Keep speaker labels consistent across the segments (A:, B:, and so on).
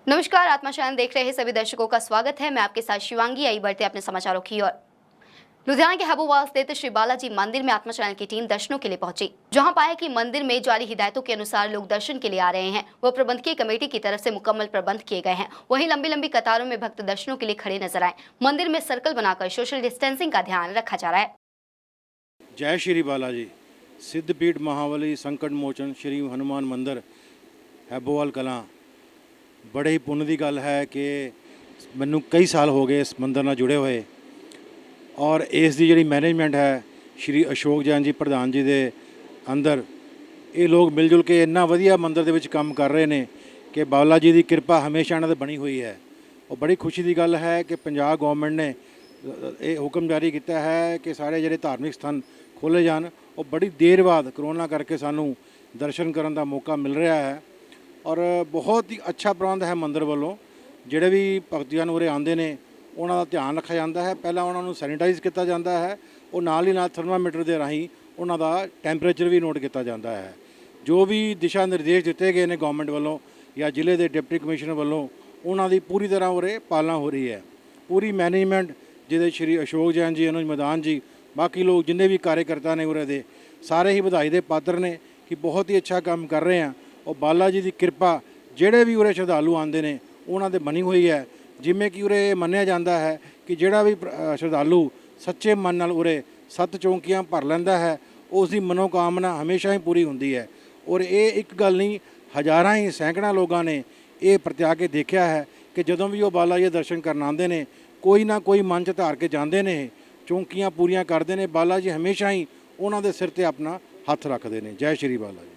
A: नमस्कार, आत्मा चैनल देख रहे सभी दर्शकों का स्वागत है। मैं आपके साथ शिवांगी। आई बढ़ते अपने समाचारों की ओर। लुधियाना के हबोवाल स्थित श्री बालाजी मंदिर में आत्मा चैनल की टीम दर्शनों के लिए पहुंची, जहां पाया कि मंदिर में जारी हिदायतों के अनुसार लोग दर्शन के लिए आ रहे हैं। वह प्रबंधकीय कमेटी की तरफ से मुकम्मल प्रबंध किए गए हैं। वहीं लंबी लंबी कतारों में भक्त दर्शनों के लिए खड़े नजर आए। मंदिर में सर्कल बनाकर सोशल डिस्टेंसिंग का ध्यान रखा जा रहा है।
B: जय श्री बालाजी। सिद्धपीठ महाबली संकट मोचन श्री हनुमान मंदिर हैबोवाल कलां। बड़े ही पुण्य की गल है कि मैनू कई साल हो गए इस मंदिर नाल जुड़े हुए और इस दी जिहड़ी मैनेजमेंट है श्री अशोक जैन जी प्रधान जी दे अंदर ये लोग मिलजुल के इन्ना वधिया मंदिर दे विच काम कर रहे हैं कि बाला जी की कृपा हमेशा इन्हां ते बनी हुई है। और बड़ी खुशी की गल है कि पंजाब गौरमेंट ने ये हुक्म जारी किया है कि सारे जिहड़े धार्मिक स्थान खोले जान। और बड़ी देर बाद करोना करके सानू दर्शन करने का मौका मिल रहा है और बहुत ही अच्छा प्रबंध है मंदिर वालों। जिहड़े भी भगतियां उरे आते हैं उन्हों का ध्यान रखा जाता है। पहला उन्होंने सैनिटाइज किया जाता है और नाल ही नाल थर्मामीटर के राही उन्हों का टैंपरेचर भी नोट किया जाता है। जो भी दिशा निर्देश दिए गए हैं गवर्नमेंट वालों या जिले के डिप्टी कमिश्नर वालों उन्हों की पूरी तरह उरे पालना हो रही है। पूरी मैनेजमेंट जिहदे श्री अशोक जैन जी, अनुज मैदान जी, बाकी लोग जिन्हें भी कार्यकर्ता ने उरे दे सारे ही बधाई के पात्र ने कि बहुत ही अच्छा काम कर रहे हैं। और बाला जी की कृपा जिहड़े भी उरे श्रद्धालु आते हैं उन्होंने ते बनी हुई है। जिमें कि उरे मन्निया जाता है कि जिहड़ा भी श्रद्धालु सच्चे मन नाल उरे 7 चौंकियां भर लैंदा है उसकी मनोकामना हमेशा ही पूरी होती है। और ये एक गल नहीं, हज़ारां ही सैकड़ों लोगों ने ये प्रत्या के देखा है कि जदों भी वो बाला जी दर्शन करन आते हैं कोई ना कोई मन च धार के जाते हैं, चौंकियां पूरियां करते हैं। बाला जी हमेशा ही उन्होंने सिर ते अपना हथ रखते हैं। जय श्री बाला जी।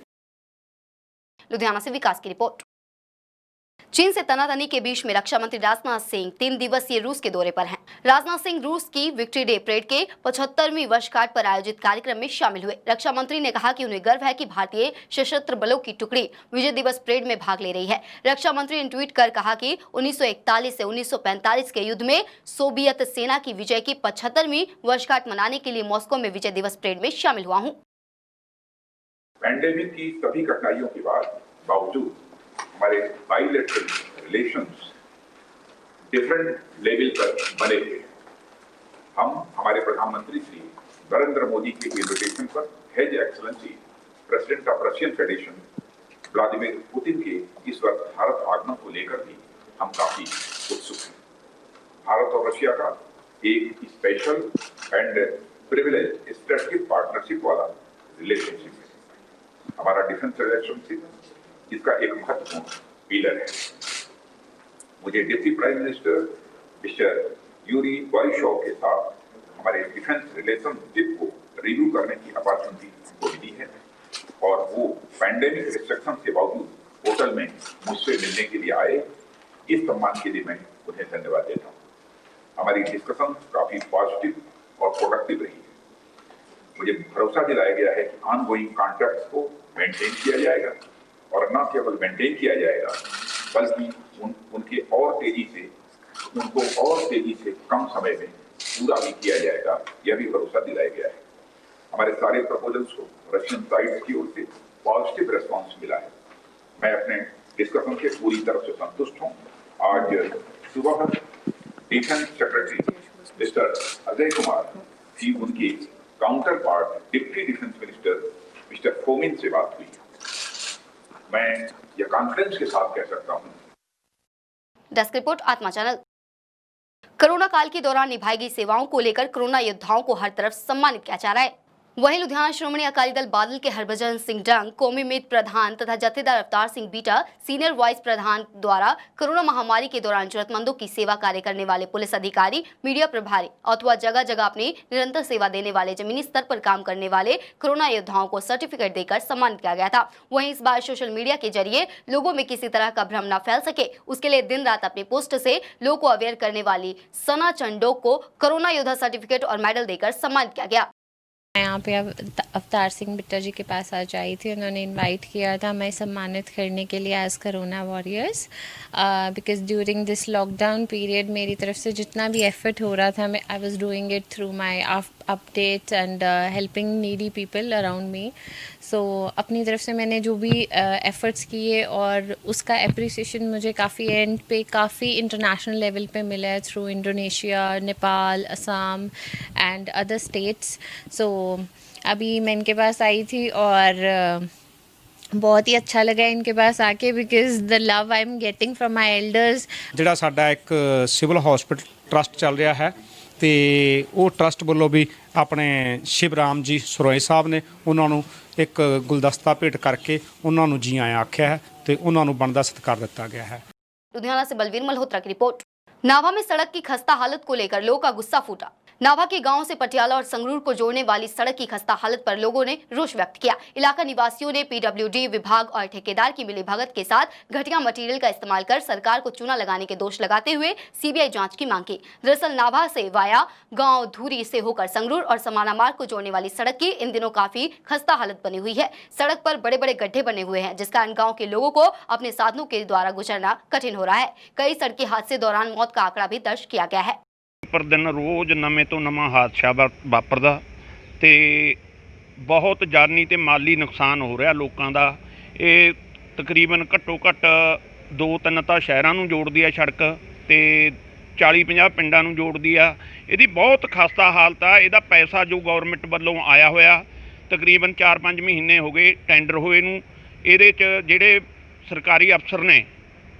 A: लुधियाना से विकास की रिपोर्ट। चीन से तनातनी के बीच में रक्षा मंत्री राजनाथ सिंह 3 दिवसीय रूस के दौरे पर हैं। राजनाथ सिंह रूस की विक्ट्री डे परेड के 75वीं वर्षगांठ पर आयोजित कार्यक्रम में शामिल हुए। रक्षा मंत्री ने कहा कि उन्हें गर्व है कि भारतीय सशस्त्र बलों की टुकड़ी विजय दिवस परेड में भाग ले रही है। रक्षा मंत्री ने ट्वीट कर कहा कि 1941 से 1945 के युद्ध में सोवियत सेना की विजय की 75वीं वर्षगांठ मनाने के लिए मॉस्को में विजय दिवस परेड में शामिल हुआ हूँ।
C: पैंडेमिक की सभी कठिनाइयों के बावजूद हमारे बाइलेटरल रिलेशंस डिफरेंट लेवल पर बने थे। हम हमारे प्रधानमंत्री श्री नरेंद्र मोदी के इन्विटेशन पर hedge excellency president of Russian federation Vladimir Putin के इस वर्ष भारत आगमन को लेकर भी हम काफी उत्सुक हैं। भारत और रशिया का एक special and privilege strategic partnership वाला रिलेशनशिप है। हमारा डिफेंस रिलेशनशिप इसका एक महत्वपूर्ण पिलर है। मुझे deputy prime minister mister Yuri Borisov के साथ हमारे डिफेंस रिलेशनशिप को रिव्यू करने की अपॉर्चुनिटी हमको मिली है और वो पैंडेमिक रिस्ट्रिक्शन के बावजूद होटल में मुझसे मिलने के लिए आए। इस सम्मान के लिए मैं उन्हें धन्यवाद देता हूँ। हमारी डिस्कशन काफी पॉजिटिव और प्रोडक्टिव रही है। मुझे भरोसा दिलाया गया है कि ऑनगोइंग कॉन्ट्रैक्ट्स को मेंटेन किया जाएगा और न केवल मेंटेन किया जाएगा बल्कि उनको और तेजी से कम समय में पूरा भी किया जाएगा, यह भी भरोसा दिलाया गया है। हमारे सारे प्रपोजल्स को रशियन साइड की ओर से पॉजिटिव रिस्पांस मिला है। मैं अपने डिस्कशन से पूरी तरह से संतुष्ट हूँ। आज सुबह defence secretary mister Ajay Kumar की उनके counter part deputy defence minister mister Fomin से बात हुई। मैं यह कॉन्फिडेंस के साथ कह सकता हूँ।
A: डेस्क रिपोर्ट, आत्मा चैनल। कोरोना काल के दौरान निभाई गई सेवाओं को लेकर कोरोना योद्धाओं को हर तरफ सम्मानित किया जा रहा है। वहीं लुधियाना श्रोमणी अकाली दल बादल के हरभजन सिंह डंग, कौमी मीत प्रधान तथा जत्थेदार Avtar Singh beta senior vice प्रधान द्वारा कोरोना महामारी के दौरान जरूरतमंदों की सेवा कार्य करने वाले पुलिस अधिकारी, मीडिया प्रभारी अथवा जगह जगह अपनी निरंतर सेवा देने वाले जमीनी स्तर पर काम करने वाले कोरोना योद्धाओं को सर्टिफिकेट देकर सम्मानित किया गया था। वहीं इस बार सोशल मीडिया के जरिए लोगों में किसी तरह का भ्रम न फैल सके, उसके लिए दिन रात अपने पोस्ट से लोगों को अवेयर करने वाली सना चंडोक को कोरोना योद्धा सर्टिफिकेट और मेडल देकर सम्मानित किया गया।
D: मैं यहाँ पे अवतार सिंह बिट्टा जी के पास आज आई थी। उन्होंने इनवाइट किया था मैं सम्मानित करने के लिए as corona warriors, because during this lockdown period मेरी तरफ से जितना भी एफर्ट हो रहा था मैं I was doing it through my updates and helping needy people around me. So अपनी तरफ से मैंने जो भी efforts किए और उसका appreciation मुझे काफ़ी end पे काफ़ी international level पे मिला है through Indonesia, Nepal, Assam and other states. So अभी मैं इनके पास आई थी और बहुत ही अच्छा लगा इनके पास आके because the love I am getting from my elders.
E: ਜਿਹੜਾ ਸਾਡਾ ਇੱਕ ਸਿਵਲ ਹਸਪੀਟਲ ਟਰਸਟ ਚੱਲ ਰਿਹਾ ਹੈ ਤੇ ਉਹ ਟਰਸਟ ਵੱਲੋਂ ਵੀ ਆਪਣੇ ਸ਼ਿਵਰਾਮ ਜੀ ਸਰੋਏ ਸਾਹਿਬ ਨੇ ਉਹਨਾਂ ਨੂੰ ਇੱਕ ਗੁਲਦਸਤਾ ਭੇਟ ਕਰਕੇ ਉਹਨਾਂ ਨੂੰ ਜੀ ਆਇਆਂ ਆਖਿਆ ਹੈ ਤੇ ਉਹਨਾਂ ਨੂੰ ਬਣਦਾ ਸਤਿਕਾਰ ਦਿੱਤਾ ਗਿਆ ਹੈ।
A: लुधियाना से बलवीर मल्होत्रा की रिपोर्ट। नाभा में सड़क की खस्ता हालत को लेकर लोगों का गुस्सा फूटा। नाभा के गांव से पटियाला और संगरूर को जोड़ने वाली सड़क की खस्ता हालत पर लोगों ने रोष व्यक्त किया। इलाका निवासियों ने पीडब्ल्यूडी विभाग और ठेकेदार की मिलीभगत के साथ घटिया मटेरियल का इस्तेमाल कर सरकार को चूना लगाने के दोष लगाते हुए सीबीआई जांच की मांग की। दरअसल नाभा से वाया गांव धूरी से होकर संगरूर और समाना मार्ग को जोड़ने वाली सड़क की इन दिनों काफी खस्ता हालत बनी हुई है। सड़क पर बड़े बड़े गड्ढे बने हुए हैं जिस कारण गाँव के लोगों को अपने साधनों के द्वारा गुजरना कठिन हो रहा है। कई सड़की हादसे दौरान मौत का आंकड़ा भी दर्ज किया गया है।
F: ਪਰ ਦਿਨ ਰੋਜ਼ ਨਵੇਂ ਤੋਂ ਨਵਾਂ ਹਾਦਸਾ ਵਾਪਰਦਾ ਤੇ ਬਹੁਤ ਜਾਨੀ ਤੇ ਮਾਲੀ ਨੁਕਸਾਨ ਹੋ ਰਿਹਾ ਲੋਕਾਂ ਦਾ। ਇਹ ਤਕਰੀਬਨ ਘੱਟੋ ਘੱਟ 2-3 ਤਾਂ ਸ਼ਹਿਰਾਂ ਨੂੰ ਜੋੜਦੀ ਆ ਸੜਕ ਤੇ 40-50 ਪਿੰਡਾਂ ਨੂੰ ਜੋੜਦੀ ਆ। ਇਹਦੀ ਬਹੁਤ ਖਸਤਾ ਹਾਲਤ ਆ। ਇਹਦਾ ਪੈਸਾ ਜੋ ਗਵਰਨਮੈਂਟ ਵੱਲੋਂ ਆਇਆ ਹੋਇਆ ਤਕਰੀਬਨ 4-5 ਮਹੀਨੇ ਹੋ ਗਏ ਟੈਂਡਰ ਹੋਏ ਨੂੰ। ਇਹਦੇ 'ਚ ਜਿਹੜੇ ਸਰਕਾਰੀ ਅਫਸਰ ਨੇ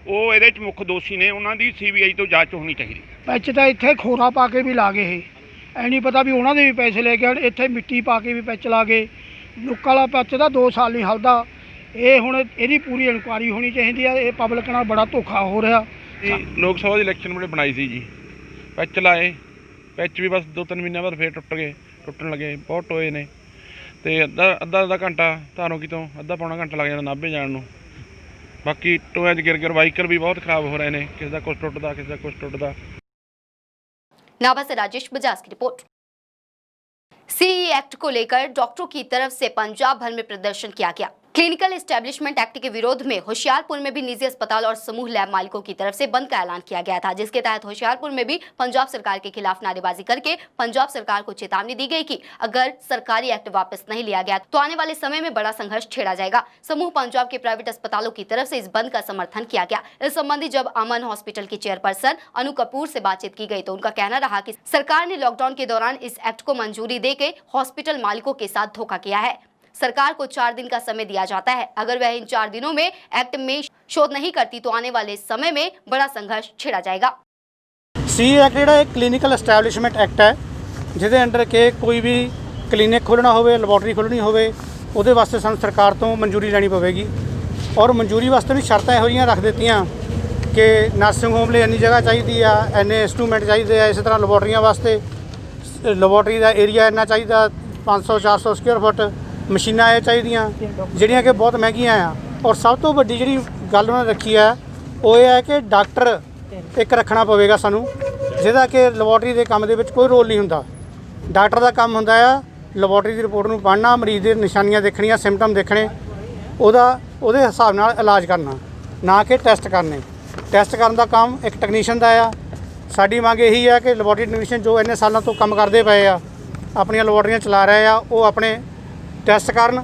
F: ਉਹ ਇਹਦੇ 'ਚ ਮੁੱਖ ਦੋਸ਼ੀ ਨੇ, ਉਹਨਾਂ ਦੀ ਸੀਬੀਆਈ ਤੋਂ ਜਾਂਚ ਹੋਣੀ ਚਾਹੀਦੀ।
G: ਪੈਚ ਤਾਂ ਇੱਥੇ ਖੋਰਾ ਪਾ ਕੇ ਵੀ ਲਾ ਗਏ ਇਹ ਐ ਨਹੀਂ ਪਤਾ ਵੀ ਉਹਨਾਂ ਦੇ ਵੀ ਪੈਸੇ ਲੈ ਕੇ ਇੱਥੇ ਮਿੱਟੀ ਪਾ ਕੇ ਵੀ ਪੈਚ ਲਾ ਗਏ। ਲੋਕਾਂ ਵਾਲਾ ਪੈਚ ਦਾ 2 ਸਾਲ ਨਹੀਂ ਹਲਦਾ। ਇਹ ਹੁਣ ਇਹਦੀ ਪੂਰੀ ਇਨਕੁਆਰੀ ਹੋਣੀ ਚਾਹੀਦੀ ਆ। ਇਹ ਪਬਲਿਕ ਨਾਲ ਬੜਾ ਧੋਖਾ ਹੋ ਰਿਹਾ।
H: ਲੋਕ ਸਭਾ ਦੀ ਇਲੈਕਸ਼ਨ ਵੇਲੇ ਬਣਾਈ ਸੀ ਜੀ, ਪੈਚ ਲਾਏ, ਪੈਚ ਵੀ ਬਸ 2-3 ਮਹੀਨਿਆਂ ਬਾਅਦ ਫੇਰ ਟੁੱਟਣ ਲੱਗੇ। ਬਹੁਤ ਟੋਏ ਨੇ ਤੇ ਅੱਧਾ ਘੰਟਾ ਧਾਰੋਕੀ ਤੋਂ ਅੱਧਾ ਪੌਣਾ ਘੰਟਾ ਲੱਗ ਜਾਂਦਾ ਨਾਭੇ ਜਾਣ ਨੂੰ। ਬਾਕੀ ਟੋਇਆਂ 'ਚ ਗਿਰ ਵਾਹੀਕਲ ਵੀ ਬਹੁਤ ਖਰਾਬ ਹੋ ਰਹੇ ਨੇ, ਕਿਸੇ ਦਾ ਕੁਛ ਟੁੱਟਦਾ ਕਿਸੇ ਦਾ ਕੁਛ ਟੁੱਟਦਾ।
A: नाभा से राजेश बजाज की रिपोर्ट। सीई एक्ट को लेकर डॉक्टरों की तरफ से पंजाब भर में प्रदर्शन किया गया। क्लिनिकल एस्टेब्लिशमेंट एक्ट के विरोध में होशियारपुर में भी निजी अस्पताल और समूह लैब मालिकों की तरफ से बंद का ऐलान किया गया था, जिसके तहत होशियारपुर में भी पंजाब सरकार के खिलाफ नारेबाजी करके पंजाब सरकार को चेतावनी दी गई कि अगर सरकारी एक्ट वापस नहीं लिया गया तो आने वाले समय में बड़ा संघर्ष छेड़ा जाएगा। समूह पंजाब के प्राइवेट अस्पतालों की तरफ से इस बंद का समर्थन किया गया। इस संबंधी जब अमन हॉस्पिटल की चेयरपर्सन अनु कपूर से बातचीत की गई तो उनका कहना रहा कि सरकार ने लॉकडाउन के दौरान इस एक्ट को मंजूरी देकर हॉस्पिटल मालिकों के साथ धोखा किया है। सरकार को 4 दिन का समय दिया जाता है। अगर वह इन 4 दिनों में एक्ट में शोध नहीं करती तो आने वाले समय में बड़ा संघर्ष छिड़ा जाएगा।
I: सी एक्ट ਜਿਹੜਾ ਕਲੀਨਿਕਲ ਐਸਟੈਬਲਿਸ਼ਮੈਂਟ ਐਕਟ ਹੈ, ਜਿਹਦੇ ਅੰਡਰ ਕਿ ਕੋਈ ਵੀ ਕਲੀਨਿਕ ਖੋਲ੍ਹਣਾ ਹੋਵੇ, ਲੈਬੋਰਟਰੀ ਖੋਲ੍ਹਣੀ ਹੋਵੇ, ਉਹਦੇ ਵਾਸਤੇ ਸਾਨੂੰ ਸਰਕਾਰ ਤੋਂ ਮਨਜ਼ੂਰੀ ਲੈਣੀ ਪਵੇਗੀ। ਔਰ ਮਨਜ਼ੂਰੀ ਵਾਸਤੇ ਵੀ ਸ਼ਰਤਾਂ ਇਹੋ ਜਿਹੀਆਂ ਰੱਖ ਦਿੱਤੀਆਂ ਕਿ ਨਰਸਿੰਗ ਹੋਮ ਲਈ ਇੰਨੀ ਜਗ੍ਹਾ ਚਾਹੀਦੀ ਆ, ਇੰਨੇ ਇੰਸਟਰੂਮੈਂਟ ਚਾਹੀਦੇ ਆ। ਇਸੇ ਤਰ੍ਹਾਂ ਲੈਬੋਰਟਰੀਆਂ ਵਾਸਤੇ ਲੈਬੋਰਟਰੀ ਦਾ ਏਰੀਆ ਇੰਨਾ ਚਾਹੀਦਾ, 500-400 ਸਕੁਅਰ ਫੁੱਟ। ਮਸ਼ੀਨਾਂ ਇਹ ਚਾਹੀਦੀਆਂ ਜਿਹੜੀਆਂ ਕਿ ਬਹੁਤ ਮਹਿੰਗੀਆਂ ਆ। ਔਰ ਸਭ ਤੋਂ ਵੱਡੀ ਜਿਹੜੀ ਗੱਲ ਉਹਨਾਂ ਨੇ ਰੱਖੀ ਹੈ ਉਹ ਇਹ ਹੈ ਕਿ ਡਾਕਟਰ ਇੱਕ ਰੱਖਣਾ ਪਵੇਗਾ ਸਾਨੂੰ, ਜਿਹਦਾ ਕਿ ਲੈਬੋਰਟਰੀ ਦੇ ਕੰਮ ਦੇ ਵਿੱਚ ਕੋਈ ਰੋਲ ਨਹੀਂ ਹੁੰਦਾ। ਡਾਕਟਰ ਦਾ ਕੰਮ ਹੁੰਦਾ ਆ ਲੈਬੋਰਟਰੀ ਦੀ ਰਿਪੋਰਟ ਨੂੰ ਪੜ੍ਹਨਾ, ਮਰੀਜ਼ ਦੇ ਨਿਸ਼ਾਨੀਆਂ ਦੇਖਣੀਆਂ, ਸਿੰਪਟਮ ਦੇਖਣੇ, ਉਹਦੇ ਹਿਸਾਬ ਨਾਲ ਇਲਾਜ ਕਰਨਾ, ਨਾ ਕਿ ਟੈਸਟ ਕਰਨੇ। ਟੈਸਟ ਕਰਨ ਦਾ ਕੰਮ ਇੱਕ ਟੈਕਨੀਸ਼ੀਅਨ ਦਾ ਆ। ਸਾਡੀ ਮੰਗ ਇਹੀ ਹੈ ਕਿ ਲੈਬੋਰਟਰੀ ਟੈਕਨੀਸ਼ੀਅਨ ਜੋ ਇੰਨੇ ਸਾਲਾਂ ਤੋਂ ਕੰਮ ਕਰਦੇ ਪਏ ਆ, ਆਪਣੀਆਂ ਲੈਬੋਰਟਰੀਆਂ ਚਲਾ ਰਹੇ ਆ, ਉਹ ਆਪਣੇ ਟੈਸਟ ਕਰਨ,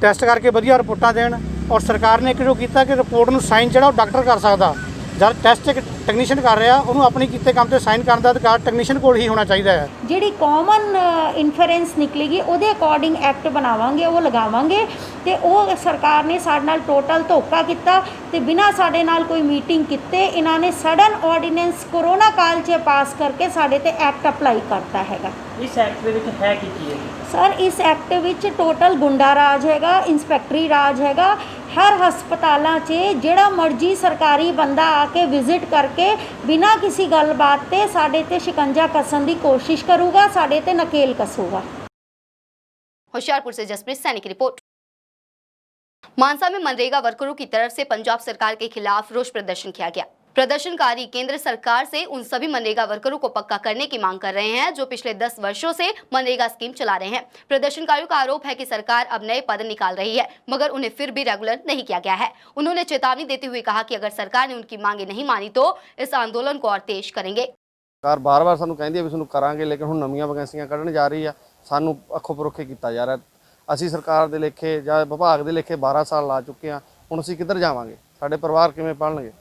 I: ਟੈਸਟ ਕਰਕੇ ਵਧੀਆ ਰਿਪੋਰਟਾਂ ਦੇਣ। ਔਰ ਸਰਕਾਰ ਨੇ ਇੱਕ ਜੋ ਕੀਤਾ ਕਿ ਰਿਪੋਰਟ ਨੂੰ ਸਾਈਨ ਜਿਹੜਾ ਉਹ ਡਾਕਟਰ ਕਰ ਸਕਦਾ। ਜਦ ਟੈਸਟ ਇੱਕ ਟੈਕਨੀਸ਼ੀਅਨ ਕਰ ਰਿਹਾ, ਉਹਨੂੰ ਆਪਣੀ ਕੀਤੇ ਕੰਮ ਤੇ ਸਾਈਨ ਕਰਨ ਦਾ ਅਧਿਕਾਰ ਟੈਕਨੀਸ਼ੀਅਨ ਕੋਲ ਹੀ ਹੋਣਾ ਚਾਹੀਦਾ ਹੈ।
J: ਜਿਹੜੀ ਕਾਮਨ ਇਨਫਰੈਂਸ ਨਿਕਲੇਗੀ ਉਹਦੇ ਅਕੋਰਡਿੰਗ ਐਕਟ ਬਣਾਵਾਂਗੇ, ਉਹ ਲਗਾਵਾਂਗੇ। ਤੇ ਉਹ ਸਰਕਾਰ ਨੇ ਸਾਡੇ ਨਾਲ ਟੋਟਲ ਧੋਖਾ ਕੀਤਾ ਤੇ ਬਿਨਾਂ ਸਾਡੇ ਨਾਲ ਕੋਈ ਮੀਟਿੰਗ ਕੀਤੇ ਇਹਨਾਂ ਨੇ ਸਡਨ ਆਰਡੀਨੈਂਸ ਕੋਰੋਨਾ ਕਾਲ 'ਚ ਪਾਸ ਕਰਕੇ ਸਾਡੇ ਤੇ ਐਕਟ ਅਪਲਾਈ ਕਰਤਾ ਹੈਗਾ।
K: ਇਸ ਐਕਟ ਦੇ ਵਿੱਚ ਹੈ ਕੀ ਹੈ
J: ਸਰ? ਇਸ ਐਕਟ ਵਿੱਚ ਟੋਟਲ ਗੁੰਡਾ ਰਾਜ ਹੈਗਾ, ਇੰਸਪੈਕਟਰੀ ਰਾਜ ਹੈਗਾ। ਹਰ ਹਸਪਤਾਲਾਂ 'ਚ ਜਿਹੜਾ ਮਰਜ਼ੀ ਸਰਕਾਰੀ ਬੰਦਾ ਆ ਕੇ ਵਿਜ਼ਿਟ ਕਰਕੇ ਬਿਨਾਂ ਕਿਸੇ ਗੱਲਬਾਤ ਤੇ ਸਾਡੇ ਤੇ ਸ਼ਿਕੰਜਾ ਕੱਸਣ ਦੀ ਕੋਸ਼ਿਸ਼ ਕਰੂਗਾ, ਸਾਡੇ ਤੇ ਨਕੇਲ ਕੱਸੂਗਾ।
A: होशियारपुर से जसप्रीत सैनी की रिपोर्ट। मानसा में मनरेगा वर्करों की तरफ से पंजाब सरकार के खिलाफ रोष प्रदर्शन किया गया। प्रदर्शनकारी केंद्र सरकार से उन सभी मनरेगा वर्करों को पक्का करने की मांग कर रहे हैं जो पिछले 10 वर्षों से मनरेगा स्कीम चला रहे हैं। प्रदर्शनकारियों का आरोप है कि सरकार अब नए पद निकाल रही है मगर उन्हें फिर भी रेगुलर नहीं किया गया है। उन्होंने चेतावनी देते हुए कहा कि अगर सरकार ने उनकी मांगे नहीं मानी तो इस आंदोलन को और तेज करेंगे।
L: ਸਰਕਾਰ ਬਾਰ-ਬਾਰ ਸਾਨੂੰ ਕਹਿੰਦੀ ਹੈ ਵੀ ਤੁਹਾਨੂੰ ਕਰਾਂਗੇ, ਲੇਕਿਨ ਹੁਣ ਨਵੀਆਂ ਵੈਕੈਂਸੀਆਂ ਕੱਢਣ ਜਾ ਰਹੀ ਆ, ਸਾਨੂੰ ਅੱਖੋਂ ਪਰੋਖੇ ਕੀਤਾ ਜਾ ਰਿਹਾ। ਅਸੀਂ ਸਰਕਾਰ ਦੇ ਲੇਖੇ ਜਾਂ ਵਿਭਾਗ ਦੇ ਲੇਖੇ 12 ਸਾਲ ਲਾ ਚੁੱਕੇ ਹਾਂ, ਹੁਣ ਅਸੀਂ ਕਿੱਧਰ ਜਾਵਾਂਗੇ? ਸਾਡੇ ਪਰਿਵਾਰ ਕਿਵੇਂ ਪਾਲਣਗੇ?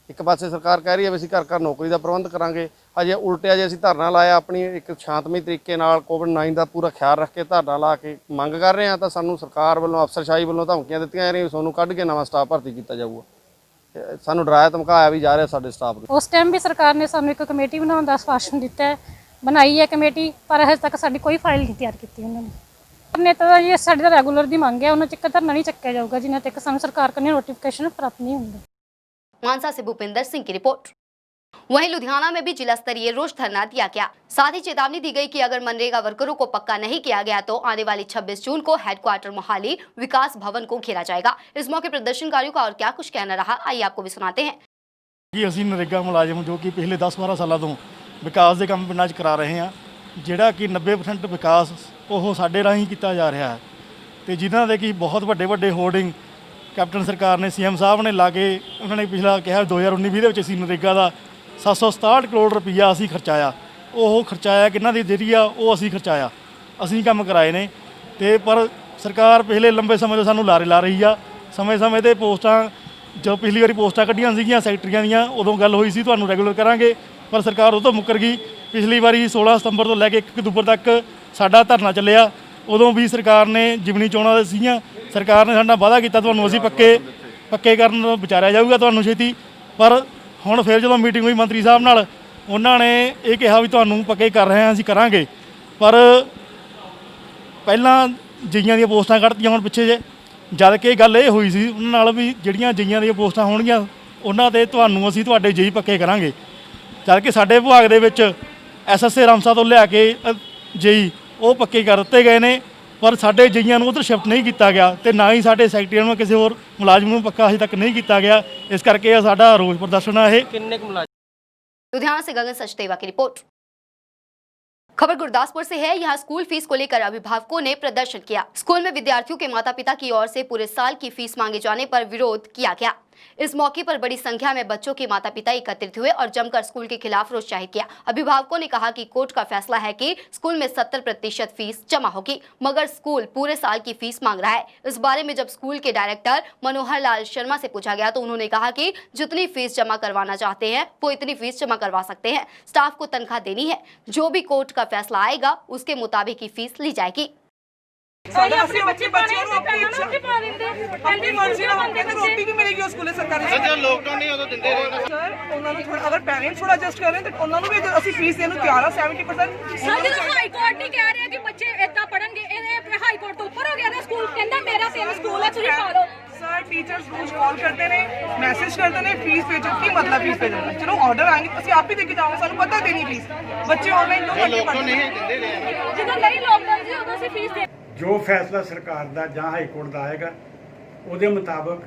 L: ਇੱਕ ਪਾਸੇ ਸਰਕਾਰ ਕਹਿ ਰਹੀ ਹੈ ਵੀ ਅਸੀਂ ਘਰ ਘਰ ਨੌਕਰੀ ਦਾ ਪ੍ਰਬੰਧ ਕਰਾਂਗੇ, ਅਜੇ ਉਲਟਿਆ ਜੇ ਅਸੀਂ ਧਰਨਾ ਲਾਇਆ ਆਪਣੀ ਇੱਕ ਸ਼ਾਂਤਮਈ ਤਰੀਕੇ ਨਾਲ ਕੋਵਿਡ-19 ਦਾ ਪੂਰਾ ਖਿਆਲ ਰੱਖ ਕੇ ਧਰਨਾ ਲਾ ਕੇ ਮੰਗ ਕਰ ਰਹੇ ਹਾਂ, ਤਾਂ ਸਾਨੂੰ ਸਰਕਾਰ ਵੱਲੋਂ ਅਫਸਰਸ਼ਾਹੀ ਵੱਲੋਂ ਧਮਕੀਆਂ ਦਿੱਤੀਆਂ ਜਾ ਰਹੀਆਂ ਵੀ ਤੁਹਾਨੂੰ ਕੱਢ ਕੇ ਨਵਾਂ ਸਟਾਫ ਭਰਤੀ ਕੀਤਾ ਜਾਊਗਾ। ਸਾਨੂੰ ਡਰਾਇਆ ਧਮਕਾਇਆ ਵੀ ਜਾ ਰਿਹਾ ਸਾਡੇ ਸਟਾਫ ਨੂੰ।
M: ਉਸ ਟਾਈਮ ਵੀ ਸਰਕਾਰ ਨੇ ਸਾਨੂੰ ਇੱਕ ਕਮੇਟੀ ਬਣਾਉਣ ਦਾ ਆਸ਼ਵਾਸਨ ਦਿੱਤਾ ਹੈ, ਬਣਾਈ ਹੈ ਕਮੇਟੀ, ਪਰ ਹਜੇ ਤੱਕ ਸਾਡੀ ਕੋਈ ਫਾਈਲ ਨਹੀਂ ਤਿਆਰ ਕੀਤੀ ਉਹਨਾਂ ਨੇ। ਨੇਤਾ ਦਾ ਜੀ ਸਾਡੇ ਦਾ ਰੈਗੂਲਰ ਦੀ ਮੰਗ ਹੈ, ਉਹਨਾਂ ਚ ਧਰਨਾ ਨਹੀਂ ਚੱਕਿਆ ਜਾਊਗਾ ਜਿੰਨਾ ਤੱਕ ਸਾਨੂੰ ਸਰਕਾਰ ਕੋਲ नोटिफिकेशन प्राप्त नहीं होंगे।
A: मानसा से भूपिंदर सिंह की रिपोर्ट। वहीं लुधियाना में भी जिला स्तरीय रोष धरना दिया गया। साथ ही चेतावनी दी गई कि अगर मनरेगा वर्करों को पक्का नहीं किया गया तो आने वाली 26 जून को हेडक्वार्टर मोहाली विकास भवन को घेरा जाएगा। इस मौके प्रदर्शनकारियों का और क्या कुछ कहना रहा, आइए आपको भी सुनाते हैं।
N: कि ਅਸੀਂ ਨਰੇਗਾ ਮੁਲਾਜ਼ਮ ਜੋ ਕਿ ਪਿਛਲੇ 10-12 ਸਾਲਾਂ ਤੋਂ ਵਿਕਾਸ ਦੇ ਕੰਮ ਪਿੰਡਾਂ 'ਚ ਕਰਾ ਰਹੇ ਹਾਂ, ਜਿਹੜਾ ਕਿ 90% ਵਿਕਾਸ ਉਹ ਸਾਡੇ ਰਾਹੀਂ ਕੀਤਾ ਜਾ ਰਿਹਾ ਹੈ, ਤੇ ਜਿਨ੍ਹਾਂ ਦੇ ਕਿ ਬਹੁਤ ਵੱਡੇ ਹੋਰਡਿੰਗ ਕੈਪਟਨ ਸਰਕਾਰ ਨੇ ਸੀਐਮ ਸਾਹਿਬ ਨੇ ਲਾ ਕੇ, ਉਹਨਾਂ ਨੇ ਪਿਛਲਾ ਕਿਹਾ 2019-20 ਦੇ ਵਿੱਚ ਅਸੀਂ ਨਰੇਗਾ ਦਾ 767 ਕਰੋੜ ਰੁਪਈਆ ਅਸੀਂ ਖਰਚਾਇਆ। ਉਹ ਖਰਚਾਇਆ ਕਿਹਨਾਂ ਦੇ ਜ਼ਰੀਆ? ਉਹ ਅਸੀਂ ਖਰਚਾਇਆ, ਅਸੀਂ ਕੰਮ ਕਰਾਏ ਨੇ। ਤੇ ਪਰ ਸਰਕਾਰ ਪਿਛਲੇ ਲੰਬੇ ਸਮੇਂ ਤੋਂ ਸਾਨੂੰ ਲਾਰੇ ਲਾ ਰਹੀ ਆ। ਸਮੇਂ-ਸਮੇਂ 'ਤੇ ਪੋਸਟਾਂ, ਜੋ ਪਿਛਲੀ ਵਾਰੀ ਪੋਸਟਾਂ ਕੱਢੀਆਂ ਸੀਗੀਆਂ ਸੈਕਟਰੀਆਂ ਦੀਆਂ, ਉਦੋਂ ਗੱਲ ਹੋਈ ਸੀ ਤੁਹਾਨੂੰ ਰੈਗੂਲਰ ਕਰਾਂਗੇ, ਪਰ ਸਰਕਾਰ ਉਹ ਤੋਂ ਮੁੱਕਰ ਗਈ। ਪਿਛਲੀ ਵਾਰੀ 16 ਸਤੰਬਰ ਤੋਂ ਲੈ ਕੇ 1 ਅਕਤੂਬਰ ਤੱਕ ਸਾਡਾ ਧਰਨਾ ਚੱਲਿਆ, ਉਦੋਂ ਵੀ ਸਰਕਾਰ ਨੇ ਜਿਮਨੀ ਚੋਣਾਂ ਦੇ ਸੀਗੀਆਂ, ਸਰਕਾਰ ਨੇ ਸਾਡਾ ਵਾਅਦਾ ਕੀਤਾ ਤੁਹਾਨੂੰ ਅਸੀਂ ਪੱਕੇ ਕਰਨ ਵਿਚਾਰਿਆ ਜਾਊਗਾ ਤੁਹਾਨੂੰ ਛੇਤੀ। ਪਰ ਹੁਣ ਫਿਰ ਜਦੋਂ ਮੀਟਿੰਗ ਹੋਈ ਮੰਤਰੀ ਸਾਹਿਬ ਨਾਲ, ਉਹਨਾਂ ਨੇ ਇਹ ਕਿਹਾ ਵੀ ਤੁਹਾਨੂੰ ਪੱਕੇ ਕਰ ਰਹੇ ਹਾਂ, ਅਸੀਂ ਕਰਾਂਗੇ। ਪਰ ਪਹਿਲਾਂ ਜਈਆਂ ਦੀਆਂ ਪੋਸਟਾਂ ਕੱਢਤੀਆਂ ਹੁਣ ਪਿੱਛੇ ਜੇ, ਜਦ ਕਿ ਗੱਲ ਇਹ ਹੋਈ ਸੀ ਉਹਨਾਂ ਨਾਲ ਵੀ ਜਿਹੜੀਆਂ ਜਈਆਂ ਦੀਆਂ ਪੋਸਟਾਂ ਹੋਣਗੀਆਂ ਉਹਨਾਂ 'ਤੇ ਤੁਹਾਨੂੰ ਅਸੀਂ ਤੁਹਾਡੇ ਜਈ ਪੱਕੇ ਕਰਾਂਗੇ। ਜਦ ਕਿ ਸਾਡੇ ਵਿਭਾਗ ਦੇ ਵਿੱਚ SSA ਰਾਮਸਾ ਤੋਂ ਲਿਆ ਕੇ ਜਈ ਉਹ ਪੱਕੇ ਕਰ ਦਿੱਤੇ ਗਏ ਨੇ, ਪਰ ਸਾਡੇ ਜਈਆਂ ਨੂੰ ਉੱਧਰ ਸ਼ਿਫਟ ਨਹੀਂ ਕੀਤਾ ਗਿਆ, ਤੇ ਨਾ ਹੀ ਸਾਡੇ ਸੈਕਟਰੀਆਂ ਨੂੰ ਕਿਸੇ ਹੋਰ ਮੁਲਾਜ਼ਮ ਨੂੰ ਪੱਕਾ ਅਜੇ ਤੱਕ ਨਹੀਂ ਕੀਤਾ ਗਿਆ। ਇਸ ਕਰਕੇ ਇਹ ਸਾਡਾ ਰੋਸ ਪ੍ਰਦਰਸ਼ਨ ਹੈ। ਇਹ
A: लुधियाना से गगन सचदेवा की रिपोर्ट। खबर गुरदासपुर से है। यहाँ स्कूल फीस को लेकर अभिभावकों ने प्रदर्शन किया। स्कूल में विद्यार्थियों के माता पिता की ओर से पूरे साल की फीस मांगे जाने पर विरोध किया गया। इस मौके पर बड़ी संख्या में बच्चों के माता पिता एकत्रित हुए और जमकर स्कूल के खिलाफ रोष जाहिर किया। अभिभावकों ने कहा कि कोर्ट का फैसला है कि स्कूल में 70% फीस जमा होगी, मगर स्कूल पूरे साल की फीस मांग रहा है। इस बारे में जब स्कूल के डायरेक्टर मनोहर लाल शर्मा से पूछा गया तो उन्होंने कहा कि जितनी फीस जमा करवाना चाहते हैं वो इतनी फीस जमा करवा सकते हैं। स्टाफ को तनख्वाह देनी है, जो भी कोर्ट का फैसला आएगा उसके मुताबिक ही फीस ली जाएगी।
O: अपने बच्चे ਨੂੰ ਆਪਣੀ ਮਰਜ਼ੀ ਨਾਲ ਮੰਗੇ ਤੇ ਰੋਟੀ ਵੀ ਮਿਲੇਗੀ ਉਸ ਸਕੂਲੇ ਸਰਕਾਰੀ ਸਰ ਲੋਕਡਾਊਨ ਨਹੀਂ ਉਦੋਂ ਦਿੰਦੇ ਰਹੇ ਸਰ ਉਹਨਾਂ ਨੂੰ ਥੋੜਾ ਅਗਰ ਪੈਰੈਂਟਸ ਥੋੜਾ ਐਡਜਸਟ ਕਰ ਰਹੇ ਤਾਂ ਉਹਨਾਂ ਨੂੰ ਵੀ ਅਸੀਂ ਫੀਸ ਦੇਣ ਨੂੰ ਤਿਆਰ ਆ 70%।
P: ਸਰ ਜਦੋਂ ਹਾਈ ਕੋਰਟ ਨਹੀਂ ਕਹਿ ਰਿਹਾ ਕਿ ਬੱਚੇ ਏਦਾਂ ਪੜਨਗੇ, ਇਹ ਹਾਈ ਕੋਰਟ ਤੋਂ ਉੱਪਰ ਹੋ ਗਿਆ ਨਾ, ਸਕੂਲ ਕਹਿੰਦਾ ਮੇਰਾ ਸੇਮ ਸਕੂਲ ਹੈ ਤੁਸੀਂ ਪਾ ਲਓ।
O: ਸਰ ਟੀਚਰਸ ਰੋਜ਼ ਕਾਲ ਕਰਦੇ ਨੇ, ਮੈਸੇਜ ਕਰਦੇ ਨੇ ਫੀਸ ਭੇਜੋ। ਕੀ ਮਤਲਬ ਫੀਸ ਭੇਜਣ ਦਾ? ਚਲੋ ਆਰਡਰ ਆएंगे ਅਸੀਂ ਆਪ ਹੀ ਦੇ ਕੇ ਜਾਵਾਂਗੇ, ਸਾਨੂੰ ਪਤਾ ਦੇਣੀ ਫੀਸ। ਬੱਚੇ ਆਨਲਾਈਨ ਕਿਉਂ ਕਰਦੇ ਪੜ੍ਹਦੇ ਨੇ?
P: ਜਦੋਂ ਨਹੀਂ ਲੋਕਡਾਊਨ ਸੀ ਉਦੋਂ ਅਸੀਂ ਫੀਸ ਦੇ
Q: ਜੋ ਫੈਸਲਾ ਸਰਕਾਰ ਦਾ ਜਾਂ ਹਾਈ ਕੋਰਟ ਦਾ ਆਏਗਾ ਉਹਦੇ ਮੁਤਾਬਕ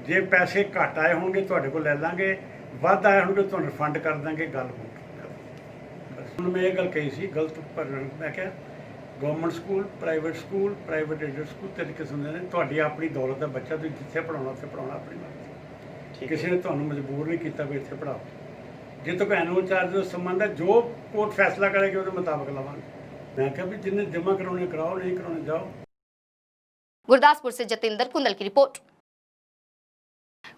Q: ਜੇ ਪੈਸੇ ਘੱਟ ਆਏ ਹੋਣਗੇ ਤੁਹਾਡੇ ਕੋਲ ਲੈ ਲਾਂਗੇ, ਵੱਧ ਆਏ ਹੋਣਗੇ ਤੁਹਾਨੂੰ ਰਿਫੰਡ ਕਰ ਦਾਂਗੇ। ਗੱਲ ਹੁਣ ਮੈਂ ਇਹ ਗੱਲ ਕਹੀ ਸੀ ਗਲਤ, ਪਰ ਮੈਂ ਕਿਹਾ government school, private aided school ਤਿੰਨ ਕਿਸਮ ਦੇ ਨੇ। ਤੁਹਾਡੀ ਆਪਣੀ ਦੌਲਤ ਦਾ ਬੱਚਾ, ਤੁਸੀਂ ਜਿੱਥੇ ਪੜਾਉਣਾ ਉੱਥੇ ਪੜਾਉਣਾ ਆਪਣੀ ਮਰਜ਼ੀ। ਕਿਸੇ ਨੇ ਤੁਹਾਨੂੰ ਮਜਬੂਰ ਨਹੀਂ ਕੀਤਾ ਵੀ ਇੱਥੇ ਪੜਾਓ। ਜੇ ਤੋਂ ਐਨੂਅਲ ਚਾਰਜ ਦਾ ਸੰਬੰਧ ਹੈ, ਜੋ ਕੋਰਟ ਫੈਸਲਾ ਕਰੇਗੀ ਉਹਦੇ ਮੁਤਾਬਕ ਲਵਾਂਗੇ। मैं क्या भी जिन्हें जमा करवाने कराओ, नहीं करवाने जाओ।
A: गुरदासपुर से जतिंदर कुंदल की रिपोर्ट।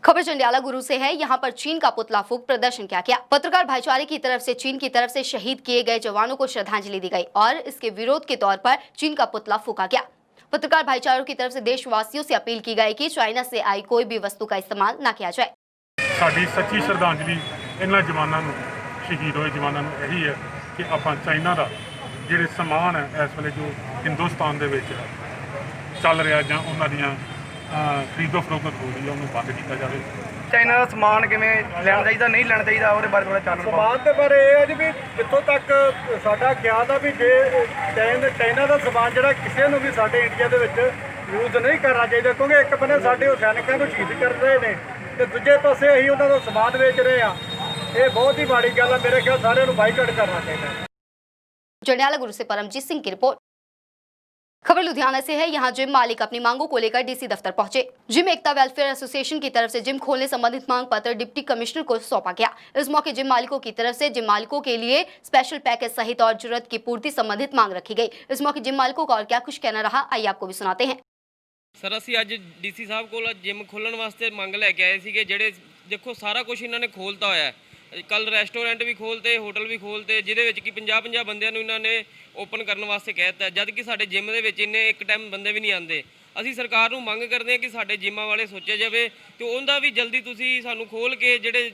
A: खबर जंडियाला गुरु से है। यहाँ पर चीन का पुतला फूंक प्रदर्शन किया गया। पत्रकार भाईचारे की तरफ से चीन की तरफ से शहीद किए गए जवानों को श्रद्धांजलि दी गई और इसके विरोध के तौर पर चीन का पुतला फूंका गया। पत्रकार भाईचारों की तरफ से देशवासियों से अपील की गई कि चाइना से आई कोई भी वस्तु का इस्तेमाल न किया जाए।
R: साडी सच्ची श्रद्धांजलि इन्हां जवानों नूं, शहीद होए जवानों नूं यही है कि आपां चाइना का ਜਿਹੜੇ ਸਮਾਨ ਹੈ ਇਸ ਵੇਲੇ ਜੋ ਹਿੰਦੁਸਤਾਨ ਦੇ ਵਿੱਚ ਚੱਲ ਰਿਹਾ ਜਾਂ ਉਹਨਾਂ ਦੀਆਂ ਖਰੀਦੋ ਫਰੋਖਤ ਹੋ ਰਹੀ ਹੈ ਉਹਨੂੰ ਬੰਦ ਕੀਤਾ ਜਾਵੇ।
S: ਚਾਈਨਾ ਦਾ ਸਮਾਨ ਕਿਵੇਂ ਲੈਣਾ ਚਾਹੀਦਾ, ਨਹੀਂ ਲੈਣਾ ਚਾਹੀਦਾ, ਉਹਦੇ ਬਾਰੇ ਥੋੜਾ ਚਾਨਣ ਪਾਓ।
N: ਸਮਾਨ ਦੇ ਬਾਰੇ ਇਹ ਹੈ ਜੀ ਵੀ ਜਿੱਥੋਂ ਤੱਕ ਸਾਡਾ ਖਿਆਲ ਆ ਵੀ ਜੇ ਚਾਈਨਾ ਦਾ ਸਮਾਨ ਜਿਹੜਾ ਕਿਸੇ ਨੂੰ ਵੀ ਸਾਡੇ ਇੰਡੀਆ ਦੇ ਵਿੱਚ ਯੂਜ਼ ਨਹੀਂ ਕਰਨਾ ਚਾਹੀਦਾ, ਕਿਉਂਕਿ ਇੱਕ ਬੰਨੇ ਸਾਡੇ ਉਹ ਸੈਨਿਕਾਂ ਨੂੰ ਸ਼ਹੀਦ ਕਰ ਰਹੇ ਨੇ ਤੇ ਦੂਜੇ ਪਾਸੇ ਅਸੀਂ ਉਹਨਾਂ ਦਾ ਸਮਾਨ ਵੇਚ ਰਹੇ ਆ। ਇਹ ਬਹੁਤ ਹੀ ਮਾੜੀ ਗੱਲ ਆ। ਮੇਰੇ ਖਿਆਲ ਸਾਰਿਆਂ ਨੂੰ ਬਾਈਕਾਟ ਕਰਨਾ ਚਾਹੀਦਾ।
A: जंडियाला गुरु से परमजीत सिंह की रिपोर्ट। खबर लुधियाना से है। यहाँ जिम मालिक अपनी मांगों को लेकर डीसी दफ्तर पहुंचे। जिम एकता वेलफेयर एसोसिएशन की तरफ से जिम खोलने संबंधित मांग पत्र डिप्टी कमिश्नर को सौंपा गया। इस मौके जिम मालिकों की तरफ से जिम मालिकों के लिए स्पेशल पैकेज सहित और जरूरत की पूर्ति संबंधित मांग रखी गई। इस मौके जिम मालिकों का और क्या कुछ कहना रहा, आइए आपको भी सुनाते हैं।
T: सर ਅਸੀਂ ਅੱਜ ਡੀਸੀ ਸਾਹਿਬ ਕੋਲ ਜਿਮ ਖੋਲਣ ਵਾਸਤੇ ਮੰਗ ਲੈ ਕੇ ਆਏ ਸੀਗੇ। ਜਿਹੜੇ ਦੇਖੋ ਸਾਰਾ ਕੁਝ ਇਹਨਾਂ ਨੇ ਖੋਲਤਾ ਹੋਇਆ ਹੈ। ਕੱਲ ਰੈਸਟੋਰੈਂਟ ਵੀ ਖੋਲਤੇ, ਹੋਟਲ ਵੀ ਖੋਲਤੇ, ਜਿਹਦੇ ਵਿੱਚ ਕਿ 50-50 ਬੰਦਿਆਂ ਨੂੰ ਇਹਨਾਂ ਨੇ ਓਪਨ ਕਰਨ ਵਾਸਤੇ ਕਹਿ ਦਿੱਤਾ, ਜਦ ਕਿ ਸਾਡੇ ਜਿਮ ਦੇ ਵਿੱਚ ਇੰਨੇ ਇੱਕ ਟਾਈਮ ਬੰਦੇ ਵੀ ਨਹੀਂ ਆਉਂਦੇ। ਅਸੀਂ ਸਰਕਾਰ ਨੂੰ ਮੰਗ ਕਰਦੇ ਹਾਂ ਕਿ ਸਾਡੇ ਜਿਮਾਂ ਵਾਲੇ ਸੋਚਿਆ ਜਾਵੇ ਤੇ ਉਹਦਾ ਵੀ ਜਲਦੀ ਤੁਸੀਂ ਸਾਨੂੰ ਖੋਲ ਕੇ ਜਿਹੜੇ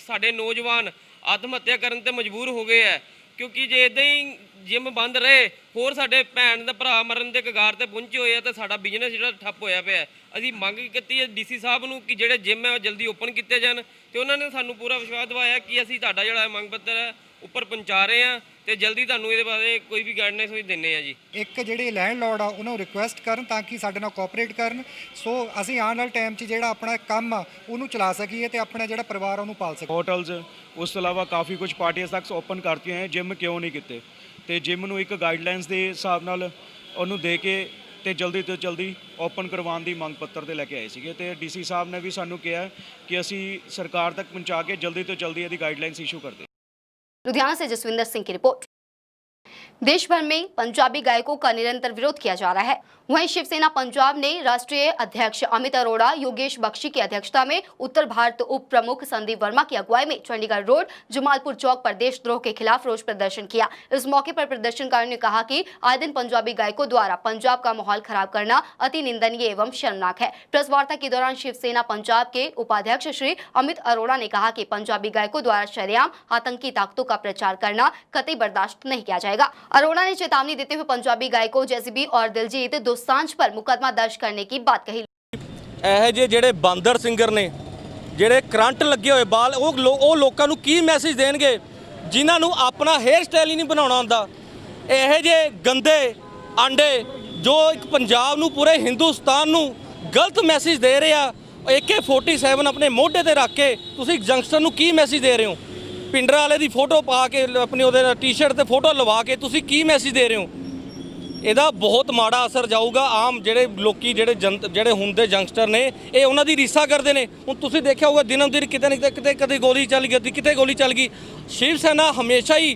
T: ਸਾਡੇ ਨੌਜਵਾਨ ਆਤਮ ਹੱਤਿਆ ਕਰਨ ਤੇ ਮਜਬੂਰ ਹੋ ਗਏ ਹੈ, ਕਿਉਂਕਿ ਜੇ ਇਦਾਂ ਹੀ ਜਿਮ ਬੰਦ ਰਹੇ, ਹੋਰ ਸਾਡੇ ਭੈਣ ਦਾ ਭਰਾ ਮਰਨ ਦੇ ਕਗਾਰ ਤੇ ਪਹੁੰਚੇ ਹੋਏ ਆ ਤੇ ਸਾਡਾ ਬਿਜ਼ਨਸ ਜਿਹੜਾ ਠੱਪ ਹੋਇਆ ਪਿਆ। ਅਸੀਂ ਮੰਗ ਕੀਤੀ ਹੈ ਡੀਸੀ ਸਾਹਿਬ ਨੂੰ ਕਿ ਜਿਹੜੇ ਜਿਮ ਹੈ ਉਹ ਜਲਦੀ ਓਪਨ ਕੀਤੇ ਜਾਣ ਤੇ ਉਹਨਾਂ ਨੇ ਸਾਨੂੰ ਪੂਰਾ ਵਿਸ਼ਵਾਸ ਦਿਵਾਇਆ ਕਿ ਅਸੀਂ ਤੁਹਾਡਾ ਜਿਹੜਾ ਮੰਗ ਪੱਤਰ ਹੈ ਉੱਪਰ ਪਹੁੰਚਾ ਰਹੇ ਹਾਂ ਤੇ ਜਲਦੀ ਤੁਹਾਨੂੰ ਇਹਦੇ ਬਾਰੇ ਕੋਈ ਵੀ ਗਾਈਡਲਾਈਨਸ ਹੋਈ ਦਿੰਨੇ ਆ ਜੀ।
U: ਇੱਕ ਜਿਹੜੇ ਲੈਂਡਲੋਰਡ ਆ ਉਹਨਾਂ ਨੂੰ ਰਿਕੁਐਸਟ ਕਰਨ ਤਾਂ ਕਿ ਸਾਡੇ ਨਾਲ ਕੋਆਪਰੇਟ ਕਰਨ, ਸੋ ਅਸੀਂ ਆਉਣ ਵਾਲੇ ਟਾਈਮ 'ਚ ਜਿਹੜਾ ਆਪਣਾ ਕੰਮ ਆ ਉਹਨੂੰ ਚਲਾ ਸਕੀਏ ਤੇ ਆਪਣਾ ਜਿਹੜਾ ਪਰਿਵਾਰ ਉਹਨੂੰ ਪਾਲ ਸਕੀਏ।
V: ਹੋਟਲਸ ਉਸ ਤੋਂ ਇਲਾਵਾ ਕਾਫੀ ਕੁਝ ਪਾਰਟੀਆਂ ਤੱਕ ਓਪਨ ਕਰਤੀਆਂ ਹੈ, ਜਿਮ ਕਿਉਂ ਨਹੀਂ ਕੀਤੇ ਤੇ ਜਿਮ ਨੂੰ ਇੱਕ ਗਾਈਡਲਾਈਨਸ ਦੇ ਹਿਸਾਬ ਨਾਲ ਉਹਨੂੰ ਦੇ ਕੇ ਤੇ ਜਲਦੀ ਤੋਂ ਜਲਦੀ ਓਪਨ ਕਰਵਾਉਣ ਦੀ ਮੰਗ ਪੱਤਰ ਤੇ ਲੈ ਕੇ ਆਏ ਸੀਗੇ ਤੇ ਡੀਸੀ ਸਾਹਿਬ ਨੇ ਵੀ ਸਾਨੂੰ ਕਿਹਾ ਕਿ ਅਸੀਂ ਸਰਕਾਰ ਤੱਕ ਪਹੁੰਚਾ ਕੇ ਜਲਦੀ ਤੋਂ ਜਲਦੀ ਇਹਦੀ गाइडलाइंस इशू कर दें।
A: लुधियाना से जसविंदर सिंह की रिपोर्ट। देश भर में पंजाबी गायकों का निरंतर विरोध किया जा रहा है। वहीं शिवसेना पंजाब ने राष्ट्रीय अध्यक्ष अमित अरोड़ा, योगेश बख्शी की अध्यक्षता में उत्तर भारत उप प्रमुख संदीप वर्मा की अगुवाई में चंडीगढ़ रोड जमालपुर चौक पर देशद्रोह के खिलाफ रोष प्रदर्शन किया। इस मौके पर प्रदर्शनकारियों ने कहा कि आए दिन पंजाबी गायकों द्वारा पंजाब का माहौल खराब करना अति निंदनीय एवं शर्मनाक है। प्रेस वार्ता के दौरान शिवसेना पंजाब के उपाध्यक्ष श्री अमित अरोड़ा ने कहा कि पंजाबी गायकों द्वारा शरेआम आतंकी ताकतों का प्रचार करना कतई बर्दाश्त नहीं किया जाएगा। अरोड़ा ने चेतावनी देते हुए पंजाबी गायकों जेसीबी और दिलजीत दोसांझ पर मुकदमा दर्ज करने की बात कही।
W: ਇਹ ਜਿਹੜੇ ਬਾਂਦਰ ਸਿੰਗਰ ਨੇ, ਜਿਹੜੇ ਕਰੰਟ ਲੱਗੇ ਹੋਏ ਬਾਲ, ਉਹ ਲੋਕਾਂ ਨੂੰ ਕੀ ਮੈਸੇਜ ਦੇਣਗੇ ਜਿਨ੍ਹਾਂ ਨੂੰ ਆਪਣਾ ਹੇਅਰ ਸਟਾਈਲ ਹੀ ਨਹੀਂ ਬਣਾਉਣਾ ਆਉਂਦਾ। ਇਹ ਜਿਹੇ ਗੰਦੇ ਆਂਡੇ ਜੋ ਇੱਕ ਪੰਜਾਬ ਨੂੰ, ਪੂਰੇ ਹਿੰਦੁਸਤਾਨ ਨੂੰ ਗਲਤ ਮੈਸੇਜ ਦੇ ਰਹੇ ਆ। AK-47 ਆਪਣੇ ਮੋਢੇ ਤੇ ਰੱਖ ਕੇ ਤੁਸੀਂ ਯੰਗਸਟਰ ਨੂੰ ਕੀ ਮੈਸੇਜ ਦੇ ਰਹੇ ਹੋ? ਪਿੰਡਰਾਂ ਵਾਲੇ ਦੀ ਫੋਟੋ ਪਾ ਕੇ ਆਪਣੀ ਉਹਦੇ ਟੀ-ਸ਼ਰਟ ਤੇ ਫੋਟੋ ਲਵਾ ਕੇ ਤੁਸੀਂ ਕੀ ਮੈਸੇਜ ਦੇ ਰਹੇ ਹੋ? ਇਹਦਾ ਬਹੁਤ ਮਾੜਾ ਅਸਰ ਜਾਊਗਾ। ਆਮ ਜਿਹੜੇ ਲੋਕੀ ਜਿਹੜੇ ਹੁੰਦੇ ਯੰਗਸਟਰ ਨੇ, ਇਹ ਉਹਨਾਂ ਦੀ ਰੀਸਾ ਕਰਦੇ ਨੇ। ਹੁਣ ਤੁਸੀਂ ਦੇਖਿਆ ਹੋਊਗਾ ਦਿਨੋਂ ਦਿਨ ਕਿਤੇ ਨਾ ਕਿਤੇ ਕਦੇ ਗੋਲੀ ਚੱਲ ਗਈ, ਕਿਤੇ ਗੋਲੀ ਚੱਲ ਗਈ। ਸ਼ਿਵ ਸੈਨਾ ਹਮੇਸ਼ਾ ਹੀ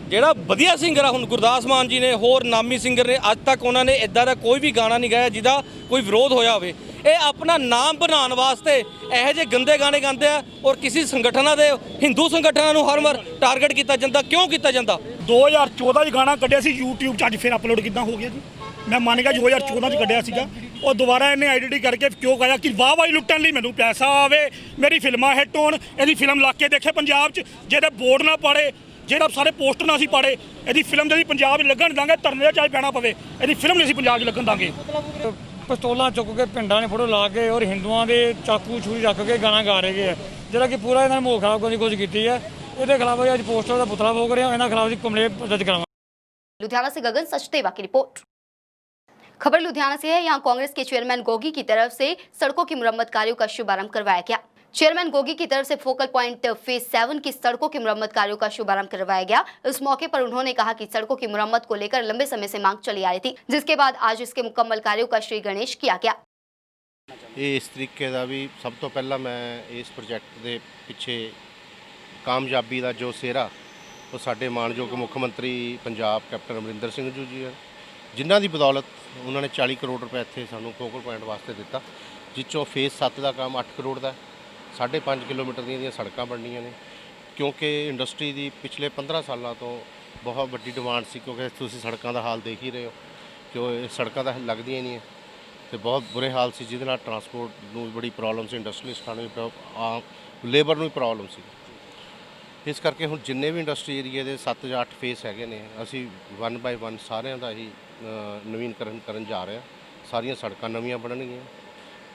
W: ਜਿਹੜਾ ਵਧੀਆ ਸਿੰਗਰ ਆ, ਹੁਣ ਗੁਰਦਾਸ ਮਾਨ ਜੀ ਨੇ, ਹੋਰ ਨਾਮੀ ਸਿੰਗਰ ਨੇ, ਅੱਜ ਤੱਕ ਉਹਨਾਂ ਨੇ ਇਦਾਂ ਦਾ ਕੋਈ ਵੀ ਗਾਣਾ ਨਹੀਂ ਗਾਇਆ ਜਿਹਦਾ ਕੋਈ ਵਿਰੋਧ ਹੋਇਆ ਹੋਵੇ। ਇਹ ਆਪਣਾ ਨਾਮ ਬਣਾਉਣ ਵਾਸਤੇ ਇਹੋ ਜਿਹੇ ਗੰਦੇ ਗਾਣੇ ਗਾਉਂਦੇ ਆ ਔਰ ਕਿਸੇ ਸੰਗਠਨਾਂ ਦੇ, ਹਿੰਦੂ ਸੰਗਠਨਾਂ ਨੂੰ ਹਰ ਵਾਰ ਟਾਰਗੇਟ ਕੀਤਾ ਜਾਂਦਾ। ਕਿਉਂ ਕੀਤਾ ਜਾਂਦਾ?
N: 2014 'ਚ ਗਾਣਾ ਕੱਢਿਆ ਸੀ YouTube 'ਚ, ਅੱਜ ਫਿਰ ਅਪਲੋਡ ਕਿੱਦਾਂ ਹੋ ਗਿਆ ਜੀ? ਮੈਂ ਮੰਨ ਗਿਆ 2014 'ਚ ਕੱਢਿਆ ਸੀਗਾ, ਉਹ ਦੁਬਾਰਾ ਇਹਨੇ ਆਈਡੈਂਟੀ ਕਰਕੇ ਕਿਉਂ ਗਾਇਆ ਕਿ ਵਾਹ ਵਾਹੀ ਲੁੱਟਣ ਲਈ ਮੈਨੂੰ ਪੈਸਾ ਆਵੇ, ਮੇਰੀ ਫਿਲਮਾਂ ਹਿੱਟ ਹੋਣ। ਇਹਦੀ ਫਿਲਮ ਲਾ ਕੇ ਦੇਖੇ ਪੰਜਾਬ 'ਚ, ਜਿਹਦੇ ਬੋਰਡ ਨਾ ਪਾੜੇ, ਜਿਹੜਾ ਸਾਰੇ ਪੋਸਟਰ ਨਾ ਅਸੀਂ ਪਾੜੇ, ਇਹਦੀ ਫਿਲਮ ਜਿਹੜੀ ਪੰਜਾਬ 'ਚ ਲੱਗਣ ਦਾਂਗੇ, ਧਰਨੇ 'ਚ ਪੈਣਾ ਪਵੇ, ਇਹਦੀ ਫਿਲਮ ਨਹੀਂ ਅਸੀਂ ਪੰਜਾਬ 'ਚ ਲੱਗਣ ਦਾਂਗੇ।
X: ਪਿਸਤੌਲਾਂ ਚੁੱਕ ਕੇ ਪਿੰਡਾਂ ਨੇ ਫੋਟੋ ਲਾ ਕੇ ਔਰ ਹਿੰਦੂਆਂ ਦੇ ਚਾਕੂ ਛੁਰੀ ਰੱਖ ਕੇ ਗਾਣਾ ਗਾ ਰਹੇ ਹੈ, ਜਿਹੜਾ ਕਿ ਪੂਰਾ ਇਹਨਾਂ ਨੇ ਮਾਹੌਲ ਖਰਾਬ ਕਰਨ ਦੀ ਕੋਸ਼ਿਸ਼ ਕੀਤੀ ਹੈ। ਇਹਦੇ ਖਿਲਾਫ ਅੱਜ ਪੋਸਟਰ ਦਾ ਪੁਤਲਾ ਫੂਕ ਰਹੇ ਹਾਂ, ਇਹਨਾਂ ਖਿਲਾਫ ਅਸੀਂ ਕੰਪਲੇਂਟ ਦਰਜ ਕਰਾਵਾਂਗੇ।
A: लुधियाना से गगन सचदेवा की रिपोर्ट। खबर लुधियाना से है। यहाँ कांग्रेस के चेयरमैन गोगी की तरफ से सड़कों की मुरम्मत कार्यों का शुभारंभ करवाया गया। चेयरमैन गोगी की तरफ से फोकल पॉइंट फेज 7 की सड़कों की मुरम्मत कार्यों का शुभारंभ करवाया गया। इस मौके पर उन्होंने कहा कि सड़कों की मुरम्मत को लेकर लंबे समय से मांग चली आ रही थी, जिसके बाद आज इसके मुकम्मल कार्यों का श्री गणेश किया गया।
Y: इस तरीके का भी सब तो पहला मैं इस प्रोजेक्ट के पिछे कामयाबी का जो सेहरा वो साडे मानयोग मुख मंत्री पंजाब कैप्टन अमरिंदर सिंह जी है, जिन्हां दी बदौलत उन्होंने 40 करोड़ रुपए इत्थे सानूं फोकल पॉइंट वास्ते दिता, जिसों फेज 7 का काम 8 करोड़ का, 5.5 किलोमीटर दी सड़कां बननियां ने। क्योंकि इंडस्ट्री की पिछले 15 सालों तो बहुत वड्डी डिमांड सी, क्योंकि तुसीं सड़कों का हाल देख ही रहे हो कि सड़कों तो लगदियां नहीं है, तो बहुत बुरे हाल से, जिहदे नाल ट्रांसपोर्ट नूं बड़ी प्रॉब्लम सी, इंडस्ट्रीलिस्टां नूं भी लेबर नूं प्रॉब्लम सी। इस करके हुण जिन्ने भी इंडस्ट्री एरिए के 7 ਜਾਂ 8 फेस है ने, असी 1 बाय 1 सारिਆਂ ਦਾ ही नवीनकरण करन जा रहे हैं। सारियां सड़कां नवीं बननगियां,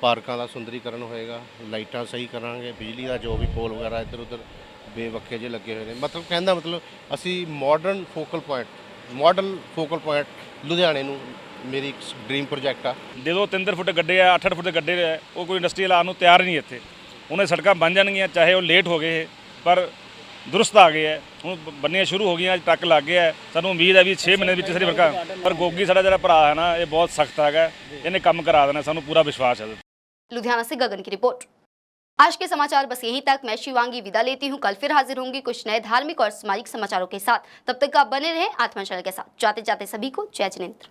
Y: पार्कां ਦਾ सुंदरीकरण होएगा, लाइटां सही करांगे, बिजली का जो भी पोल वगैरह इधर उधर बेवक्खे जे लगे हुए हैं। मतलब कहने का मतलब असी modern focal point, model focal point लुधियाने नूं मेरी एक ड्रीम प्रोजेक्ट आ।
X: ਜਦੋਂ 3 ਫੁੱਟ ਗੱਡੇ ਆ, 8 ਫੁੱਟ ਗੱਡੇ ਆ, ਉਹ ਕੋਈ ਇੰਡਸਟਰੀ ਲਾਉਣ ਨੂੰ ਤਿਆਰ ਨਹੀਂ ਇੱਥੇ। ਉਹਨੇ ਸੜਕਾਂ ਬਣ ਜਾਣਗੀਆਂ, ਚਾਹੇ ਉਹ ਲੇਟ ਹੋ ਗਏ, ਪਰ
B: ਦੁਰਸਤ ਆ ਗਏ ਹੈ। ਹੁਣ ਬੰਨੀਆਂ ਸ਼ੁਰੂ ਹੋ ਗਈਆਂ, ਟਰੱਕ ਲੱਗ ਗਿਆ ਹੈ। ਸਾਨੂੰ ਉਮੀਦ ਹੈ ਵੀ 6 ਮਹੀਨੇ ਵਿੱਚ ਸਾਰੀ ਵਰਕਾਂ, ਪਰ ਗੋਗੀ ਸਾਡਾ ਜਿਹੜਾ ਭਰਾ ਹੈ ਨਾ, ਇਹ ਬਹੁਤ ਸਖਤ ਹੈਗਾ, ਇਹਨੇ ਕੰਮ ਕਰਾ ਦੇਣਾ, ਸਾਨੂੰ पूरा विश्वास है।
A: लुधियाना से गगन की रिपोर्ट। आज के समाचार बस यहीं तक। मैं शिवांगी विदा लेती हूँ। कल फिर हाजिर होंगी कुछ नए धार्मिक और सामाजिक समाचारों के साथ। तब तक आप बने रहें आत्मा चैनल के साथ। जाते जाते सभी को जय जिनेंद्र।